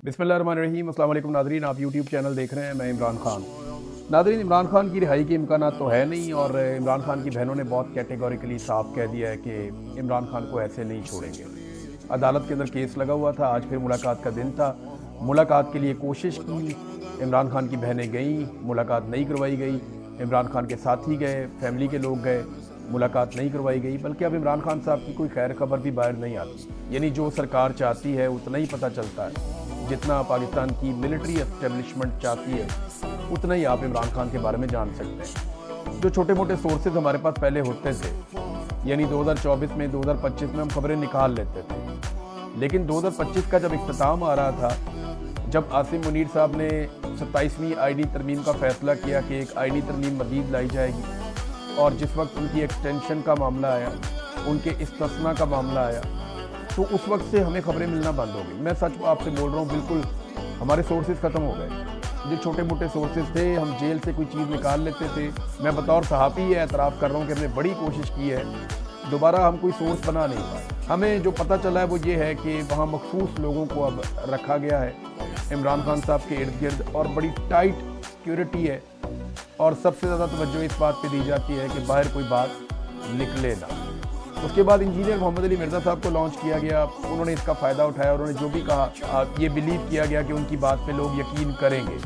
बिस्मिल्लाहिर्रहमानिर्रहीम। अस्सलाम वालेकुम नादरीन, आप यूट्यूब चैनल देख रहे हैं। मैं इमरान खान। नादरीन, इमरान खान की रिहाई के इम्कानात तो है नहीं और इमरान खान की बहनों ने बहुत कैटेगोरिकली साफ कह दिया है कि इमरान खान को ऐसे नहीं छोड़ेंगे। अदालत के अंदर केस लगा हुआ था, आज फिर मुलाकात का दिन था। मुलाकात के लिए कोशिश की, इमरान खान की बहनें गईं, मुलाकात नहीं करवाई गई। इमरान खान के साथी गए, फैमिली के लोग गए, मुलाकात नहीं करवाई गई। बल्कि अब इमरान खान साहब की कोई खैर खबर भी बाहर नहीं आती। यानी जो सरकार चाहती है उतना ही पता चलता है, जितना पाकिस्तान की मिलिट्री एस्टेब्लिशमेंट चाहती है उतना ही आप इमरान खान के बारे में जान सकते हैं। जो छोटे मोटे सोर्सेज हमारे पास पहले होते थे, यानी 2024 में 2025 में हम खबरें निकाल लेते थे, लेकिन 2025 का जब इख्तिताम आ रहा था, जब आसिम मुनीर साहब ने 27वीं आईनी तरमीम का फैसला किया कि एक आईनी तरमीम मज़ीद लाई जाएगी, और जिस वक्त उनकी एक्सटेंशन का मामला आया, उनके इस्तिस्ना का मामला आया, तो उस वक्त से हमें खबरें मिलना बंद हो गई। मैं सच आपसे बोल रहा हूँ, बिल्कुल हमारे सोर्सेज ख़त्म हो गए। जो छोटे मोटे सोर्सेज थे, हम जेल से कोई चीज़ निकाल लेते थे। मैं बतौर सहाफ़ी ये एतराफ़ कर रहा हूँ कि हमने बड़ी कोशिश की है, दोबारा हम कोई सोर्स बना नहीं पाए। हमें जो पता चला है वो ये है कि वहाँ मखसूस लोगों को अब रखा गया है इमरान खान साहब के इर्द गिर्द, और बड़ी टाइट सिक्योरिटी है, और सबसे ज़्यादा तवज्जो इस बात पे दी जाती है कि बाहर कोई बात निकले ना। उसके बाद इंजीनियर मोहम्मद अली मिर्ज़ा साहब को लॉन्च किया गया, उन्होंने इसका फ़ायदा उठाया, उन्होंने जो भी कहा ये बिलीव किया गया कि उनकी बात पे लोग यकीन करेंगे,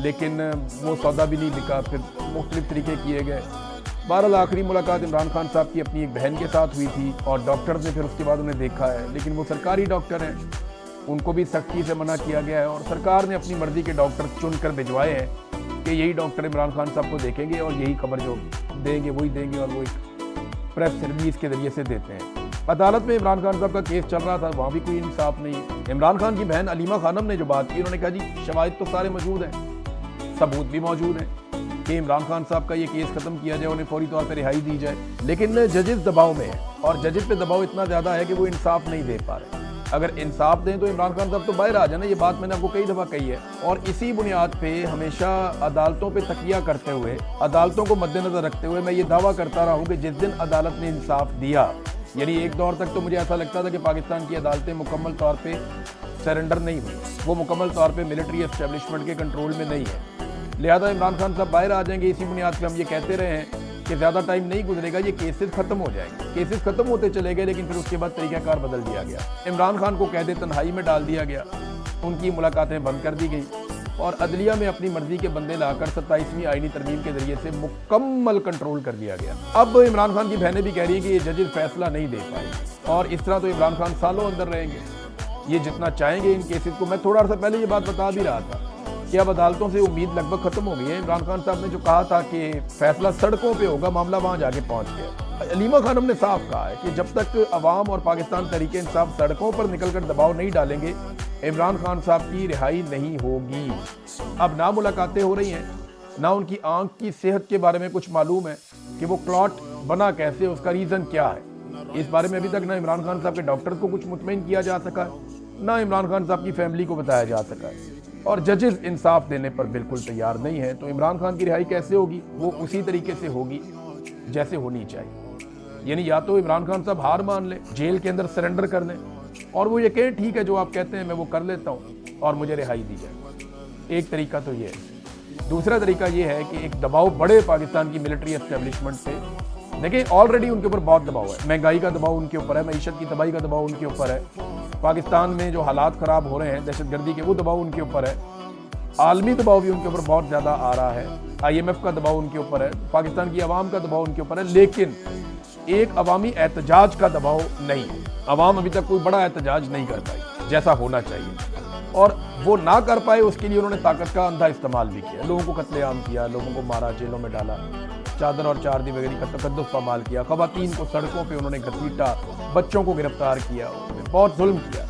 लेकिन वो सौदा भी नहीं बिका। फिर मुख्तलिफ तरीके किए गए। बहरहाल आखिरी मुलाकात इमरान खान साहब की अपनी एक बहन के साथ हुई थी, और डॉक्टर ने फिर उसके बाद उन्हें देखा है, लेकिन वो सरकारी डॉक्टर हैं, उनको भी सख्ती से मना किया गया है, और सरकार ने अपनी मर्ज़ी के डॉक्टर चुन कर भिजवाए हैं कि यही डॉक्टर इमरान खान साहब को देखेंगे और यही खबर जो देंगे वही देंगे, और वो एक प्रेस रिलीज के जरिए से देते हैं। अदालत में इमरान खान साहब का केस चल रहा था, वहाँ भी कोई इंसाफ नहीं है। इमरान खान की बहन अलीमा खानम ने जो बात की, उन्होंने कहा जी शवाहिद तो सारे मौजूद हैं, सबूत भी मौजूद हैं कि इमरान खान साहब का ये केस ख़त्म किया जाए, उन्हें फौरी तौर पर रिहाई दी जाए, लेकिन जजेस दबाव में है, और जजेस पे दबाव इतना ज़्यादा है कि वो इंसाफ नहीं दे पा रहे। अगर इंसाफ दें तो इमरान खान साहब तो बाहर आ जाए, ये बात मैंने आपको कई दफ़ा कही है। और इसी बुनियाद पे हमेशा अदालतों पे तकिया करते हुए, अदालतों को मद्देनज़र रखते हुए मैं ये दावा करता रहा हूँ कि जिस दिन अदालत ने इंसाफ दिया, यानी एक दौर तक तो मुझे ऐसा लगता था कि पाकिस्तान की अदालतें मुकम्मल तौर पर सरेंडर नहीं हुई, वो मुकम्मल तौर पर मिलिट्री एस्टेब्लिशमेंट के कंट्रोल में नहीं है। लिहाजा इमरान खान साहब बाहर आ जाएंगे, इसी बुनियाद पर हम ये कहते रहे हैं कि ज़्यादा टाइम नहीं गुजरेगा, ये केसेस ख़त्म हो जाएंगे। केसेस ख़त्म होते चले गए, लेकिन फिर उसके बाद तरीक़ाकार बदल दिया गया। इमरान खान को कैद तन्हाई में डाल दिया गया, उनकी मुलाकातें बंद कर दी गई, और अदलिया में अपनी मर्ज़ी के बंदे लाकर 27वीं आईनी तरमीम के ज़रिए से मुकम्मल कंट्रोल कर दिया गया। अब इमरान खान की बहनें भी कह रही हैं कि ये जजेस फैसला नहीं दे पाए, और इस तरह तो इमरान खान सालों अंदर रहेंगे, ये जितना चाहेंगे इन केसेस को। मैं थोड़ा सा पहले ये बात बता भी रहा था कि अब अदालतों से उम्मीद लगभग ख़त्म हो गई है। इमरान खान साहब ने जो कहा था कि फैसला सड़कों पे होगा, मामला वहाँ जाके पहुँच गया। अलीमा खानम ने साफ कहा है कि जब तक अवाम और पाकिस्तान तहरीक इंसाफ सड़कों पर निकलकर दबाव नहीं डालेंगे, इमरान खान साहब की रिहाई नहीं होगी। अब ना मुलाकातें हो रही हैं, ना उनकी आँख की सेहत के बारे में कुछ मालूम है कि वो क्लॉट बना कैसे, उसका रीज़न क्या है। इस बारे में अभी तक ना इमरान खान साहब के डॉक्टर्स को कुछ मुतमईन किया जा सका है, ना इमरान खान साहब की फैमिली को बताया जा सका है, और जजेस इंसाफ देने पर बिल्कुल तैयार नहीं है। तो इमरान खान की रिहाई कैसे होगी? वो उसी तरीके से होगी जैसे होनी चाहिए। यानी या तो इमरान खान साहब हार मान ले, जेल के अंदर सरेंडर कर लें, और वो ये कहें ठीक है जो आप कहते हैं मैं वो कर लेता हूँ और मुझे रिहाई दी जाए। एक तरीका तो ये है। दूसरा तरीका ये है कि एक दबाव बढ़े पाकिस्तान की मिलिट्री एस्टेब्लिशमेंट से। देखिए ऑलरेडी उनके ऊपर बहुत दबाव है, महंगाई का दबाव उनके ऊपर है, मईशत की तबाही का दबाव उनके ऊपर है, पाकिस्तान में जो हालात ख़राब हो रहे हैं दहशतगर्दी के, वो दबाव उनके ऊपर है, आलमी दबाव भी उनके ऊपर बहुत ज़्यादा आ रहा है, IMF का दबाव उनके ऊपर है, पाकिस्तान की आवाम का दबाव उनके ऊपर है, लेकिन एक अवामी एहतजाज का दबाव नहीं है। अवाम अभी तक कोई बड़ा एहतजाज नहीं कर पाई जैसा होना चाहिए, और वो ना कर पाए उसके लिए उन्होंने ताकत का अंधा इस्तेमाल भी किया, लोगों को कत्लेआम किया, लोगों को मारा, जेलों में डाला, चादर और चार दीवारी का तकद्दुस पामाल किया, ख़वातीन को सड़कों पे उन्होंने घसीटा, बच्चों को गिरफ्तार किया, बहुत जुल्म किया,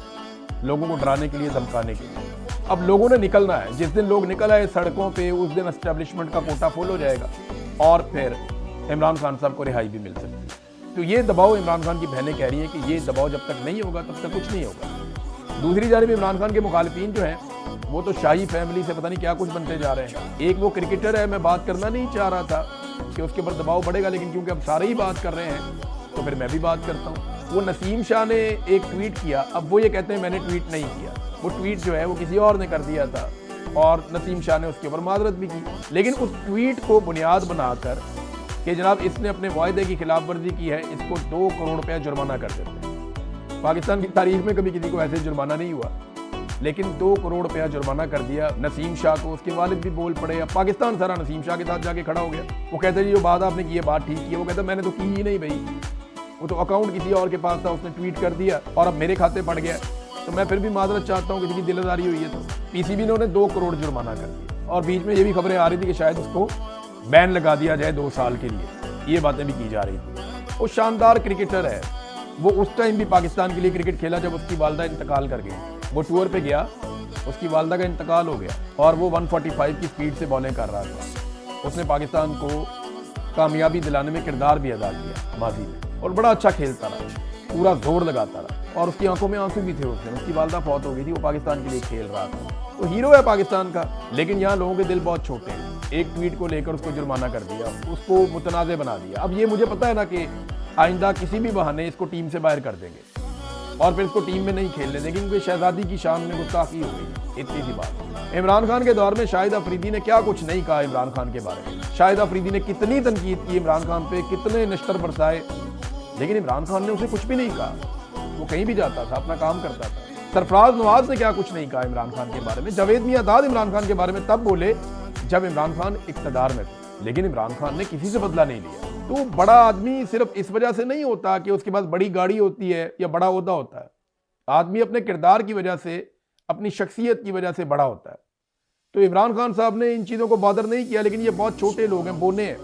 लोगों को डराने के लिए, धमकाने के लिए। अब लोगों ने निकलना है, जिस दिन लोग निकल आए सड़कों पे, उस दिन एस्टेब्लिशमेंट का कोटा फुल हो जाएगा, और फिर इमरान खान साहब को रिहाई भी मिल सकती है। तो ये दबाव इमरान खान की बहनें कह रही हैं कि ये दबाव जब तक नहीं होगा तब तक कुछ नहीं होगा। दूसरी जानिब इमरान खान के मुखालिफिन जो हैं, वो तो शाही फैमिली से पता नहीं क्या कुछ बनते जा रहे हैं। एक वो क्रिकेटर है, मैं बात करना नहीं चाह रहा था कि उसके ऊपर दबाव बढ़ेगा, लेकिन क्योंकि अब सारे ही बात कर रहे हैं तो फिर मैं भी बात करता हूँ। वो नसीम शाह ने एक ट्वीट किया, अब वो ये कहते हैं मैंने ट्वीट नहीं किया। وہ ٹویٹ جو ہے وہ کسی اور نے کر دیا تھا اور نسیم شاہ نے اس کے اوپر معذرت بھی کی، لیکن اس ٹویٹ کو بنیاد بنا کر کہ جناب اس نے اپنے معاہدے کی خلاف ورزی کی ہے، اس کو 2 کروڑ روپیہ جرمانہ کر دیتے ہیں۔ پاکستان کی تاریخ میں کبھی کسی کو ایسے جرمانہ نہیں ہوا، لیکن 2 کروڑ روپیہ جرمانہ کر دیا نسیم شاہ کو۔ اس کے والد بھی بول پڑے، اب پاکستان سارا نسیم شاہ کے ساتھ جا کے کھڑا ہو گیا۔ وہ کہتے ہیں جو بات آپ نے کی ہے بات ٹھیک کی ہے، وہ کہتا ہے میں نے تو کی ہی نہیں بھائی، وہ تو اکاؤنٹ کسی اور کے پاس تھا، اس نے ٹویٹ کر دیا اور اب میرے کھاتے پڑ گیا، تو میں پھر بھی معذرت چاہتا ہوں، کسی کی دل آزاری ہوئی ہے تو پی سی بی نے انہیں 2 کروڑ جرمانہ کر دیا، اور بیچ میں یہ بھی خبریں آ رہی تھی کہ شاید اس کو بین لگا دیا جائے 2 سال کے لیے، یہ باتیں بھی کی جا رہی تھی۔ وہ شاندار کرکٹر ہے، وہ اس ٹائم بھی پاکستان کے لیے کرکٹ کھیلا جب اس کی والدہ انتقال کر گئی۔ وہ ٹور پہ گیا، اس کی والدہ کا انتقال ہو گیا اور وہ 145 کی سپیڈ سے بالیں کر رہا تھا۔ اس نے پاکستان کو کامیابی دلانے میں کردار بھی ادا کیا ماضی میں، اور بڑا اچھا کھیلتا رہا، پورا زور لگاتا رہا، اور اس کی آنکھوں میں آنسو بھی تھے۔ اس کی والدہ فوت ہو گئی تھی، وہ پاکستان کے لیے کھیل رہا تھا، تو ہیرو ہے پاکستان کا، لیکن یہاں لوگوں کے دل بہت چھوٹے ہیں۔ ایک ٹویٹ کو لے کر اس کو جرمانہ کر دیا، اس کو متنازع بنا دیا۔ اب یہ مجھے پتا ہے نا کہ آئندہ کسی بھی بہانے اس کو ٹیم سے باہر کر دیں گے اور پھر اس کو ٹیم میں نہیں کھیلنے دیں گے، کیونکہ شہزادی کی شان میں گستاخی ہو گئی، اتنی سی بات۔ عمران خان کے دور میں شاہد افریدی نے کیا کچھ نہیں کہا عمران خان کے بارے میں، شاہد افریدی نے کتنی تنقید کی عمران خان پہ، کتنے نشتر برسائے، لیکن عمران خان نے اسے کچھ بھی نہیں کہا۔ وہ کہیں بھی جاتا تھا، اپنا کام کرتا تھا۔ سرفراز نواز نے کیا کچھ نہیں کہا عمران خان کے بارے میں۔ جاوید میاں داد عمران خان کے بارے میں تب بولے جب عمران خان اقتدار میں تھے، لیکن عمران خان نے کسی سے بدلہ نہیں لیا۔ تو بڑا آدمی صرف اس وجہ سے نہیں ہوتا کہ اس کے پاس بڑی گاڑی ہوتی ہے یا بڑا عہدہ ہوتا ہے، آدمی اپنے کردار کی وجہ سے، اپنی شخصیت کی وجہ سے بڑا ہوتا ہے۔ تو عمران خان صاحب نے ان چیزوں کو بادر نہیں کیا، لیکن یہ بہت چھوٹے لوگ ہیں، بونے ہیں،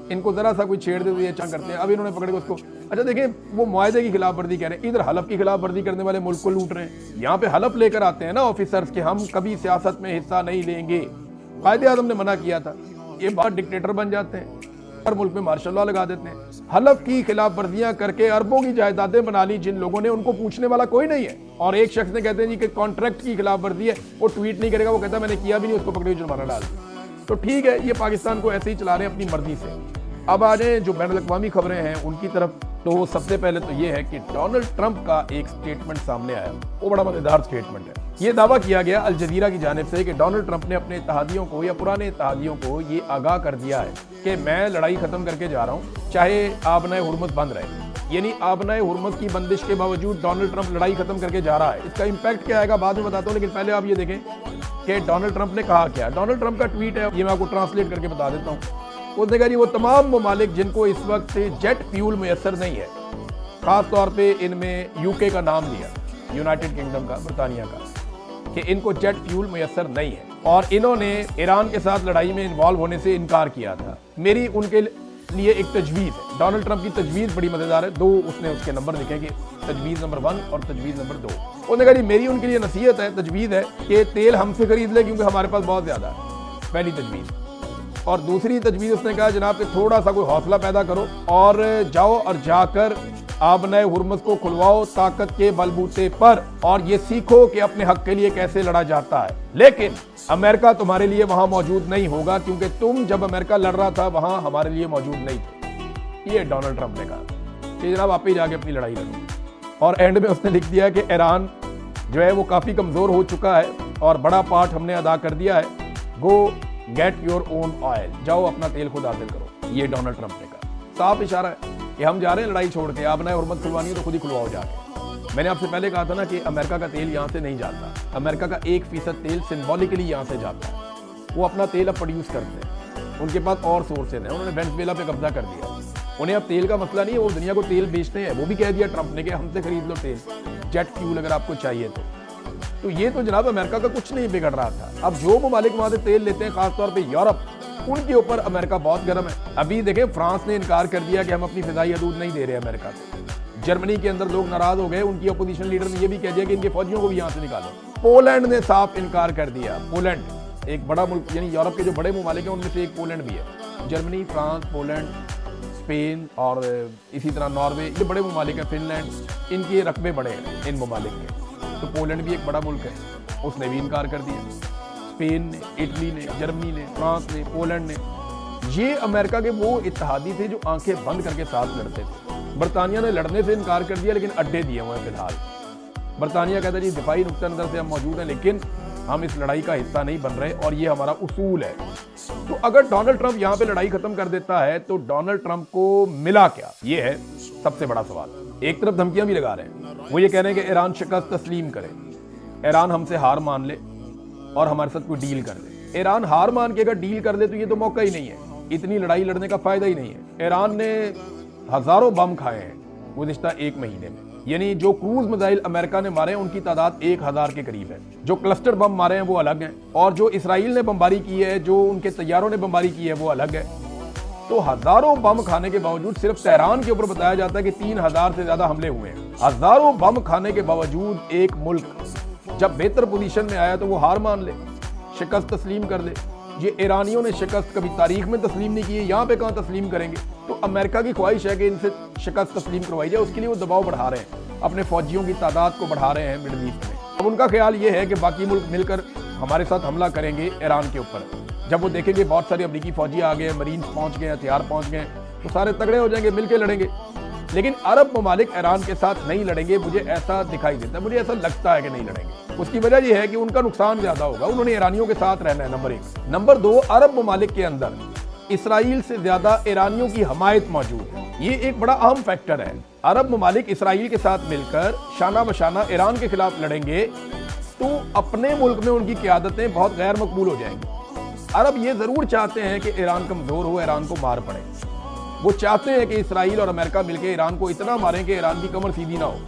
ان کو ذرا سا کوئی چھیڑ دے ہوئے اچھا کرتے ہیں۔ اب انہوں نے پکڑ کے اس کو، اچھا دیکھیں وہ معاہدے کی خلاف ورزی کہہ رہے ہیں، ادھر حلف کی خلاف ورزی کرنے والے ملک کو لوٹ رہے ہیں، یہاں پہ حلف لے کر آتے ہیں نا آفیسرز کہ ہم کبھی سیاست میں حصہ نہیں لیں گے۔ قائد اعظم نے منع کیا تھا، یہ بات ڈکٹیٹر بن جاتے ہیں، ہر ملک میں مارشل لاء لگا دیتے ہیں۔ حلف کی خلاف ورزیاں کر کے اربوں کی جائیدادیں بنا لی جن لوگوں نے، ان کو پوچھنے والا کوئی نہیں ہے۔ اور ایک شخص نے کہتے ہیں جی کہ کانٹریکٹ کی خلاف ورزی ہے، وہ ٹویٹ نہیں کرے گا، وہ کہتا ہے میں نے کیا بھی نہیں، اس کو پکڑے ہوئے جرمانہ ڈال دیا۔ تو ٹھیک ہے، یہ پاکستان کو ایسے ہی چلا رہے ہیں اپنی مرضی سے۔ اب آ جائیں جو بین الاقوامی خبریں ہیں ان کی طرف، تو سب سے پہلے تو یہ ہے کہ ڈونلڈ ٹرمپ کا ایک سٹیٹمنٹ سامنے آیا، وہ بڑا مزیدار سٹیٹمنٹ ہے۔ یہ دعویٰ کیا گیا الجزیرہ کی جانب سے کہ ڈونلڈ ٹرمپ نے اپنے اتحادیوں کو یا پرانے اتحادیوں کو یہ آگاہ کر دیا ہے کہ میں لڑائی ختم کر کے جا رہا ہوں، چاہے آبنائے ہرمز بند رہے۔ یعنی آبنائے ہرمز کی بندش کے باوجود ڈونلڈ ٹرمپ لڑائی ختم کر کے جا رہا ہے۔ اس کا امپیکٹ کیا آئے گا بعد میں بتاتا ہوں، لیکن پہلے آپ یہ دیکھیں کہ ڈونلڈ ٹرمپ نے کہا کیا۔ ڈونلڈ ٹرمپ کا ٹویٹ ہے، یہ میں آپ کو ٹرانسلیٹ کر کے بتا دیتا ہوں۔ اس نے کہا جی وہ تمام ممالک جن کو اس وقت جیٹ فیول میسر نہیں ہے، خاص طور پہ ان میں یو کے کا نام لیا، یونائٹڈ کنگڈم کا، برطانیہ کا، کہ ان کو جیٹ فیول میسر نہیں ہے اور انہوں نے ایران کے ساتھ لڑائی میں انوالو ہونے سے انکار کیا تھا۔ میری ان کے لیے ایک تجویز ہے، ڈونلڈ ٹرمپ کی تجویز بڑی مزیدار ہے، 2 اس نے اس کے نمبر لکھے کہ تجویز نمبر 1 اور تجویز نمبر 2۔ انہوں نے کہا جی میری ان کے لیے نصیحت ہے، تجویز ہے کہ تیل ہم سے خرید لے کیونکہ ہمارے پاس بہت زیادہ ہے، پہلی تجویز۔ اور دوسری تجویز اس نے کہا جناب کہ تھوڑا سا کوئی حوصلہ پیدا کرو اور جاؤ اور جا کر آبنائے ہرمز کو کھلواؤ طاقت کے بلبوتے پر، اور یہ سیکھو کہ اپنے حق کے لیے کیسے لڑا جاتا ہے، لیکن امریکہ تمہارے لیے وہاں موجود نہیں ہوگا کیونکہ تم جب امریکہ لڑ رہا تھا وہاں ہمارے لیے موجود نہیں تھے۔ یہ ڈونلڈ ٹرمپ نے کہا کہ جناب آپ ہی جا کے اپنی لڑائی لڑو۔ اور اینڈ میں اس نے لکھ دیا کہ ایران جو ہے وہ کافی کمزور ہو چکا ہے اور بڑا پارٹ ہم نے ادا کر دیا ہے، go get your own oil, جاؤ اپنا تیل خود حاصل کرو۔ یہ ڈونلڈ ٹرمپ نے کہا، صاف اشارہ ہے کہ ہم جا رہے ہیں لڑائی چھوڑ کے، آپ نے حرمت کھلوانی ہے تو خود ہی کھلواؤ جا کے۔ میں نے آپ سے پہلے کہا تھا نا کہ امریکہ کا تیل یہاں سے نہیں جاتا، امریکہ کا 1% تیل سمبولیکلی یہاں سے جاتا ہے، وہ اپنا تیل اب پروڈیوس کرتے ہیں، ان کے پاس اور سورسز ہیں، انہوں نے وینزویلا پہ قبضہ کر دیا، انہیں اب تیل کا مسئلہ نہیں ہے، وہ دنیا کو تیل بیچتے ہیں۔ وہ بھی کہہ دیا ٹرمپ نے کہ ہم سے خرید لو تیل، جیٹ فیول اگر آپ کو چاہیے تو یہ تو جناب امریکہ کا کچھ نہیں بگڑ رہا تھا۔ اب جو ممالک وہاں سے تیل لیتے ہیں، خاص طور پہ یورپ، ان کے اوپر امریکہ بہت گرم ہے۔ ابھی دیکھیں فرانس نے انکار کر دیا کہ ہم اپنی فضائی حدود نہیں دے رہے امریکہ کو۔ جرمنی کے اندر لوگ ناراض ہو گئے، ان کی اپوزیشن لیڈر نے یہ بھی کہہ دیا کہ ان کے فوجیوں کو بھی یہاں سے نکالو۔ پولینڈ نے صاف انکار کر دیا، پولینڈ ایک بڑا ملک، یعنی یورپ کے جو بڑے ممالک ہیں ان میں سے ایک پولینڈ بھی ہے۔ جرمنی، فرانس، پولینڈ، اسپین اور اسی طرح ناروے، یہ بڑے ممالک ہیں، فن لینڈ، ان کے رقبے بڑے ہیں ان ممالک کے۔ تو پولینڈ بھی ایک بڑا ملک ہے، اس نے بھی انکار کر دیا۔ اسپین نے، اٹلی نے، جرمنی نے، فرانس نے، پولینڈ نے، یہ امریکہ کے وہ اتحادی تھے جو آنکھیں بند کر کے ساتھ لڑتے تھے۔ برطانیہ نے لڑنے سے انکار کر دیا لیکن اڈے دیے ہوئے ہیں فی الحال۔ बरतानिया कहता है जी दिफाई नुक्ता नज़र से हम मौजूद हैं, लेकिन हम इस लड़ाई का हिस्सा नहीं बन रहे और ये हमारा उसूल है। तो अगर डोनाल्ड ट्रंप यहाँ पे लड़ाई खत्म कर देता है तो डोनाल्ड ट्रंप को मिला क्या, ये है सबसे बड़ा सवाल। एक तरफ धमकियां भी लगा रहे हैं, वो ये कह रहे हैं कि ईरान शिकस्त तस्लीम करे, ईरान हमसे हार मान ले और हमारे साथ कोई डील कर ले। ईरान हार मान के अगर डील कर ले तो ये तो मौका ही नहीं है, इतनी लड़ाई लड़ने का फायदा ही नहीं है। ईरान ने हजारों बम खाए हैं गुज़िश्ता एक महीने में, यानी जो क्रूज मिसाइल अमेरिका ने मारे हैं उनकी तादाद 1000 के करीब है। जो क्लस्टर बम मारे हैं वो अलग हैं, और जो इसराइल ने बमबारी की है, जो उनके तैयारों ने बमबारी की है वो अलग है। तो हजारों बम खाने के बावजूद सिर्फ तेहरान के ऊपर बताया जाता है कि 3000 से ज्यादा हमले हुए हैं। हजारों बम खाने के बावजूद एक मुल्क जब बेहतर पोजीशन में आया तो वो हार मान ले, शिकस्त तस्लीम कर ले। ये ईरानियों ने शिकस्त कभी तारीख में तस्लीम नहीं की है, यहाँ पे कहाँ तस्लीम करेंगे। तो अमेरिका की ख्वाहिश है कि इनसे शिकस्त तस्लीम करवाई जाए, उसके लिए वो दबाव बढ़ा रहे हैं, अपने फौजियों की तादाद को बढ़ा रहे हैं मिडल ईस्ट में। अब उनका ख्याल ये है कि बाकी मुल्क मिलकर हमारे साथ हमला करेंगे ईरान के ऊपर। जब वो देखेंगे बहुत सारे अमरीकी फौजी आ गए, मरीन्स पहुंच गए, हथियार पहुंच गए, तो सारे तगड़े हो जाएंगे, मिलकर लड़ेंगे। लेकिन अरब ममालिक ईरान के साथ नहीं लड़ेंगे, मुझे ऐसा दिखाई देता है, मुझे ऐसा लगता है कि नहीं लड़ेंगे। उसकी वजह यह है कि उनका नुकसान ज्यादा होगा, उन्होंने ईरानियों के साथ रहना है, नंबर 1। नंबर 2, अरब ममालिक के अंदर इसराइल से ज्यादा ईरानियों की हमायत मौजूद है। ये एक बड़ा अहम फैक्टर है। अरब ममालिक इसराइल के साथ मिलकर शाना बशाना ईरान के खिलाफ लड़ेंगे तो अपने मुल्क में उनकी क़यादतें बहुत गैर मकबूल हो जाएंगी। अरब ये जरूर चाहते हैं कि ईरान कमजोर हो, ईरान को मार पड़े। वो चाहते हैं कि इसराइल और अमेरिका मिलकर ईरान को इतना मारें कि ईरान की कमर सीधी ना हो।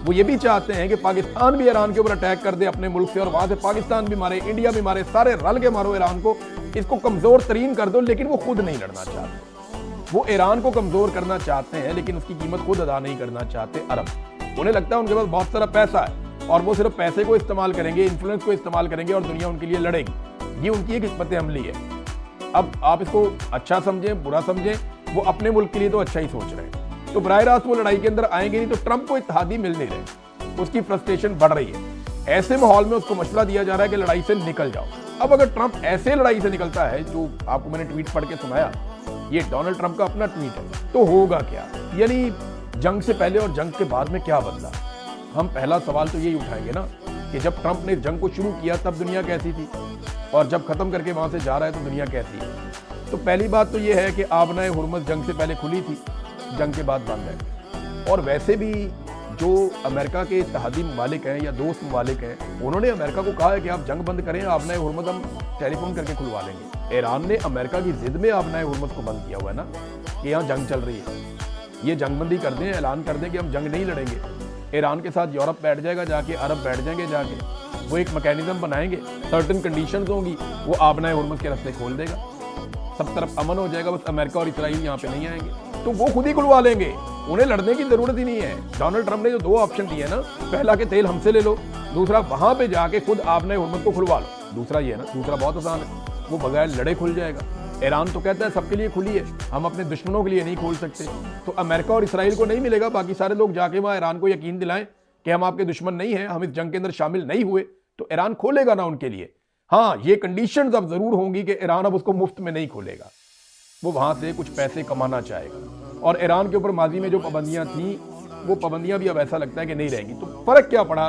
वो ये भी चाहते हैं कि पाकिस्तान भी ईरान के ऊपर अटैक कर दे अपने मुल्क से, और वहां से पाकिस्तान भी मारे, इंडिया भी मारे, सारे रल के मारो ईरान को, इसको कमजोर तरीन कर दो। लेकिन वो खुद नहीं लड़ना चाहते, वो ईरान को कमजोर करना चाहते हैं, लेकिन उसकी कीमत खुद अदा नहीं करना चाहते अरब। उन्हें लगता है उनके पास बहुत सारा पैसा है और वो सिर्फ पैसे को इस्तेमाल करेंगे, इन्फ्लुएंस को इस्तेमाल करेंगे और दुनिया उनके लिए लड़ेगी। ये उनकी एक हिकमत अमली है। अब आप इसको अच्छा समझें बुरा समझें, वो अपने मुल्क के लिए तो अच्छा ही सोच रहे हैं। तो बराह रास्त वो लड़ाई के अंदर आएंगे नहीं, तो ट्रंप को इत्तेहादी मिल नहीं रहे, उसकी फ्रस्ट्रेशन बढ़ रही है। ऐसे माहौल में उसको मशवरा दिया जा रहा है कि लड़ाई से निकल जाओ। अब अगर ट्रंप ऐसे लड़ाई से निकलता है, जो आपको मैंने ट्वीट पढ़ के सुनाया, ये डोनाल्ड ट्रंप का अपना ट्वीट है, तो होगा क्या? यानी जंग से पहले और जंग के बाद में क्या बदला? हम पहला सवाल तो यही उठाएंगे ना कि जब ट्रंप ने जंग को शुरू किया तब दुनिया कैसी थी, और जब खत्म करके वहां से जा रहा है तो दुनिया कैसी है। तो पहली बात तो ये है कि आबनाए हुर्मुज़ जंग से पहले खुली थी, जंग के बाद बंद है। और वैसे भी जो अमेरिका के इत्तेहादी ममालिक हैं या दोस्त ममालिक हैं, उन्होंने अमेरिका को कहा है कि आप जंग बंद करें, आबनाए हुर्मुज़ हम टेलीफोन करके खुलवा लेंगे। ईरान ने अमेरिका की जिद में आबनाए हुर्मुज़ को बंद किया हुआ है ना, कि यहाँ जंग चल रही है, ये जंगबंदी कर दें, ऐलान कर दें कि हम जंग नहीं लड़ेंगे। ईरान के साथ यूरोप बैठ जाएगा जाके, अरब बैठ जाएंगे जाके, वो एक मैकेनिज्म बनाएंगे, सर्टेन कंडीशंस होंगी, वो आबनाए हुर्मुज़ के रास्ते खोल देगा, सब तरफ अमन हो जाएगा। बस अमेरिका और इसराइल यहाँ पे नहीं आएंगे, तो वो खुद ही खुलवा लेंगे, उन्हें लड़ने की जरूरत ही नहीं है। डोनाल्ड ट्रंप ने जो 2 ऑप्शन दिए ना, पहला कि तेल हमसे ले लो, दूसरा वहां पे जाके खुद आबनाए हुर्मुज़ को खुलवा लो। दूसरा ये है ना, दूसरा बहुत आसान है, वो बगैर लड़े खुल जाएगा। ईरान तो कहता है सबके लिए खुली है, हम अपने दुश्मनों के लिए नहीं खोल सकते। तो अमेरिका और इसराइल को नहीं मिलेगा, बाकी सारे लोग जाके वहां ईरान को यकीन दिलाएं कि हम आपके दुश्मन नहीं हैं, हम इस जंग के अंदर शामिल नहीं हुए, तो ईरान खोलेगा ना उनके लिए। हाँ, ये कंडीशंस अब जरूर होंगी कि ईरान अब उसको मुफ्त में नहीं खोलेगा, वो वहां से कुछ पैसे कमाना चाहेगा। और ईरान के ऊपर माजी में जो पाबंदियां थी, वो पाबंदियां भी अब ऐसा लगता है कि नहीं रहेगी। तो फर्क क्या पड़ा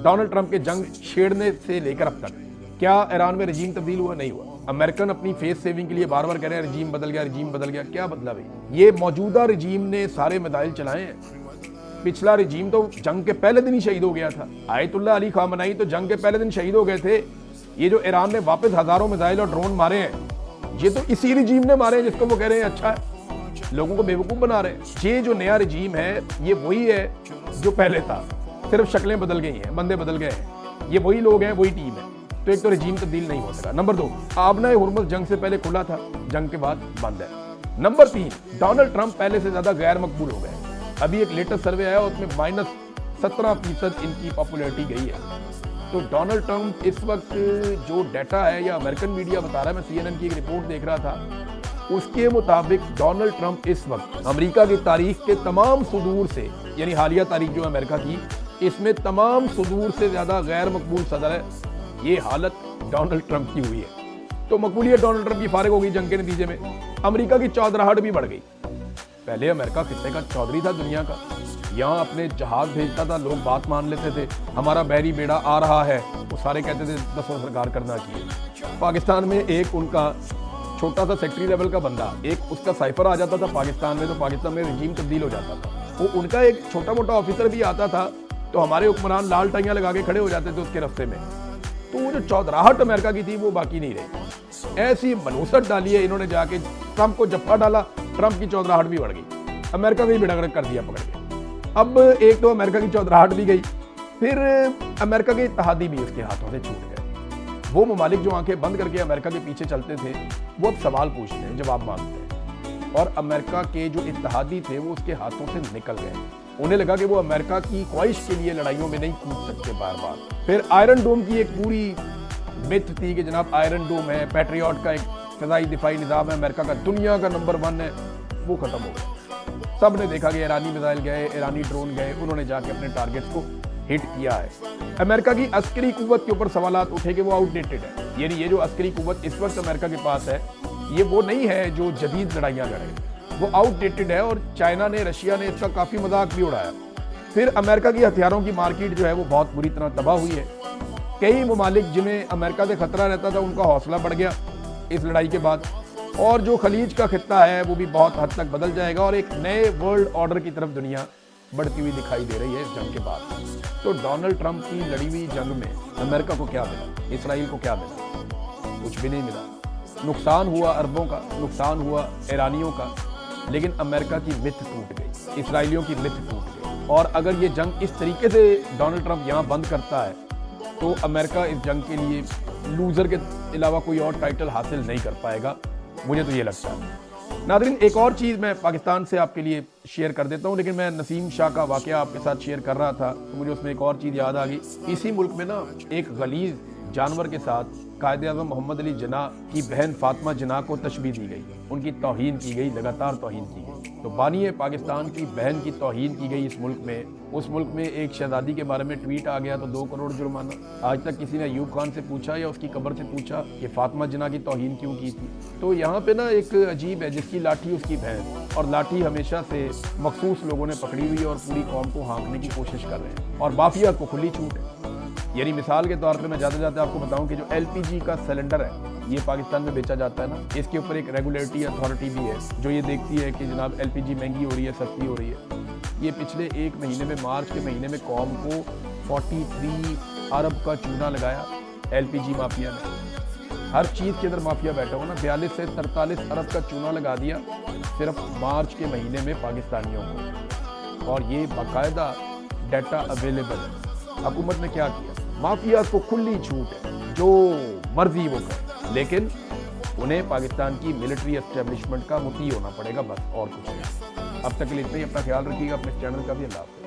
डोनाल्ड ट्रंप के जंग छेड़ने से लेकर अब तक? क्या ईरान में रजीम तब्दील हुआ? नहीं हुआ। अमेरिकन अपनी फेस सेविंग के लिए बार बार कह रहे हैं रजीम बदल गया, रजीम बदल गया। क्या बदला भाई? ये मौजूदा रजीम ने सारे मिसाइल चलाए हैं। पिछला रजीम तो जंग के पहले दिन ही शहीद हो गया था। आयतुल्लाह अली खामनेई तो जंग के पहले दिन शहीद हो गए थे। ये जो ईरान ने वापस हजारों मिसाइल और ड्रोन मारे हैं, ये तो इसी रजीम ने मारे हैं जिसको वो कह रहे हैं अच्छा है, लोगों को बेवकूफ बना रहे हैं। ये जो नया रजीम है, ये वही है जो पहले था, सिर्फ शक्लें बदल गई हैं, बंदे बदल गए हैं, ये वही लोग हैं, वही टीम है। तो एक तो रजीम तब्दील नहीं हो सका। नंबर 2, आबनाए हुर्मुज़ जंग से पहले खुला था, जंग के बाद बंद है। नंबर 3, डोनाल्ड ट्रंप पहले से ज्यादा गैर मकबूल हो गए। अभी एक लेटेस्ट सर्वे आया, उसमें -17% इनकी पॉपुलैरिटी गई है। तो डोनाल्ड ट्रंप इस वक्त जो डाटा है, या अमेरिकन मीडिया बता रहा है, मैं CNN की एक रिपोर्ट देख रहा था, उसके मुताबिक डोनाल्ड ट्रंप इस वक्त अमेरिका की तारीख के तमाम सुदूर से, यानी हालिया तारीख जो अमेरिका की, इसमें तमाम सुदूर से ज्यादा गैर मकबूल सदर है। ये हालत डोनाल्ड ट्रंप की हुई है। तो मकबूलियत डोनाल्ड ट्रंप की फारिग हो गई जंग के नतीजे में। अमेरिका की चौधराहट भी बढ़ गई। पहले अमेरिका खित्ते का चौधरी था दुनिया का, यहाँ अपने जहाज भेजता था, लोग बात मान लेते थे, हमारा बहरी बेड़ा आ रहा है, वो सारे कहते थे दसों सरकार करना चाहिए। पाकिस्तान में एक उनका छोटा सा सेक्रेटरी लेवल का बंदा, एक उसका साइफर आ जाता था पाकिस्तान में, तो पाकिस्तान में रजीम तब्दील हो जाता था। वो उनका एक छोटा मोटा ऑफिसर भी आता था तो हमारे हुक्मरान लाल टाइयाँ लगा के खड़े हो जाते थे उसके रास्ते में। तो वो जो चौधराहट अमेरिका की थी वो बाकी नहीं रही। ऐसी मनूसत डाली है इन्होंने, जाके ट्रंप को जप्पा डाला, ट्रंप की चौधराहट भी बढ़ गई, अमेरिका को ही बेड़ा गर्क कर दिया पकड़ के। अब एक तो अमेरिका की चौधराहट भी गई, फिर अमेरिका के इत्तेहादी भी उसके हाथों से छूट गए। वो ममालिक जो आंखें बंद करके अमेरिका के पीछे चलते थे वो अब सवाल पूछते हैं, जवाब मांगते हैं, और अमेरिका के जो इत्तेहादी थे वो उसके हाथों से निकल गए। उन्हें लगा कि वो अमेरिका की ख्वाहिश के लिए लड़ाइयों में नहीं कूद सकते बार बार। फिर आयरन डोम की एक पूरी मिथ थी कि जनाब आयरन डोम है, पैट्रियट का एक फ़िज़ाई दिफाई निज़ाम है, अमेरिका का दुनिया का नंबर 1 है, वो ख़त्म हो गया। सब ने देखा कि ईरानी मिसाइल गए, ईरानी ड्रोन गए, उन्होंने जाके अपने टारगेट्स को हिट किया है। अमेरिका की अस्करी कुव्वत के ऊपर सवालात उठे कि वो आउटडेटेड है, यानी ये जो अस्करी कुव्वत इस वक्त अमेरिका के पास है ये वो नहीं है जो जदीद लड़ाइयाँ लड़े, वो आउटडेटेड है। और चाइना ने, रशिया ने इसका काफ़ी मजाक भी उड़ाया। फिर अमेरिका की हथियारों की मार्केट जो है वो बहुत बुरी तरह तबाह हुई है। कई ममालिक जिन्हें अमेरिका से खतरा रहता था उनका हौसला बढ़ गया इस लड़ाई के बाद, और जो खलीज का खित्ता है वो भी बहुत हद तक बदल जाएगा और एक नए वर्ल्ड ऑर्डर की तरफ दुनिया बढ़ती हुई दिखाई दे रही है इस जंग के बाद। तो डोनाल्ड ट्रंप की लड़ी हुई जंग में अमेरिका को क्या मिला, इसराइल को क्या मिला? कुछ भी नहीं मिला। नुकसान हुआ अरबों का, नुकसान हुआ ईरानियों का, लेकिन अमेरिका की मिथ टूट गई, इसराइलियों की मिथ टूट गई। और अगर ये जंग इस तरीके से डोनाल्ड ट्रंप यहाँ बंद करता है तो अमेरिका इस जंग के लिए लूज़र के अलावा कोई और टाइटल हासिल नहीं कर पाएगा, मुझे तो ये लगता है। नाज़रीन, एक और चीज़ मैं पाकिस्तान से आपके लिए शेयर कर देता हूँ, लेकिन मैं नसीम शाह का वाक़या आपके साथ शेयर कर रहा था तो मुझे उसमें एक और चीज़ याद आ गई। इसी मुल्क में ना एक गलीज़ जानवर के साथ कायद-ए-आज़म मोहम्मद अली जिन्ना की बहन फातिमा जिन्ना को तशबीह दी गई, उनकी तौहीन की गई, लगातार तौहीन की गई। तो बानिए पाकिस्तान की बहन की तौहीन की गई इस मुल्क में। उस मुल्क में एक शहजादी के बारे में ट्वीट आ गया तो 2 करोड़ जुर्माना। आज तक किसी ने अयूब खान से पूछा या उसकी कब्र से पूछा कि फातिमा जिन्ना की तौहीन क्यों की थी? तो यहाँ पे ना एक अजीब है, जिसकी लाठी उसकी बहन, और लाठी हमेशा से मखसूस लोगों ने पकड़ी हुई है और पूरी कौम को हाँकने की कोशिश कर रहे हैं, और माफिया को खुली छूट है। यानी मिसाल के तौर पे मैं जाते जाते आपको बताऊं कि जो LPG का सिलेंडर है ये पाकिस्तान में बेचा जाता है ना, इसके ऊपर एक रेगुलेटरी अथॉरिटी भी है जो ये देखती है कि जनाब LPG महंगी हो रही है, सस्ती हो रही है। ये पिछले 1 महीने में, मार्च के महीने में कौम को 43 अरब का चूना लगाया LPG माफिया ने। हर चीज़ के अंदर माफिया बैठा हुआ ना, 42 से 43 अरब का चूना लगा दिया सिर्फ मार्च के महीने में पाकिस्तानियों को, और ये बाकायदा डाटा अवेलेबल है। हुकूमत ने क्या किया? माफिया को खुली छूट है, जो मर्जी वो करे, लेकिन उन्हें पाकिस्तान की मिलिट्री एस्टेब्लिशमेंट का मुती होना पड़ेगा, बस और कुछ नहीं। अब तक के लिए इतना ही। अपना ख्याल रखिएगा, अपने चैनल का भी। अल्लाह हाफ़िज़।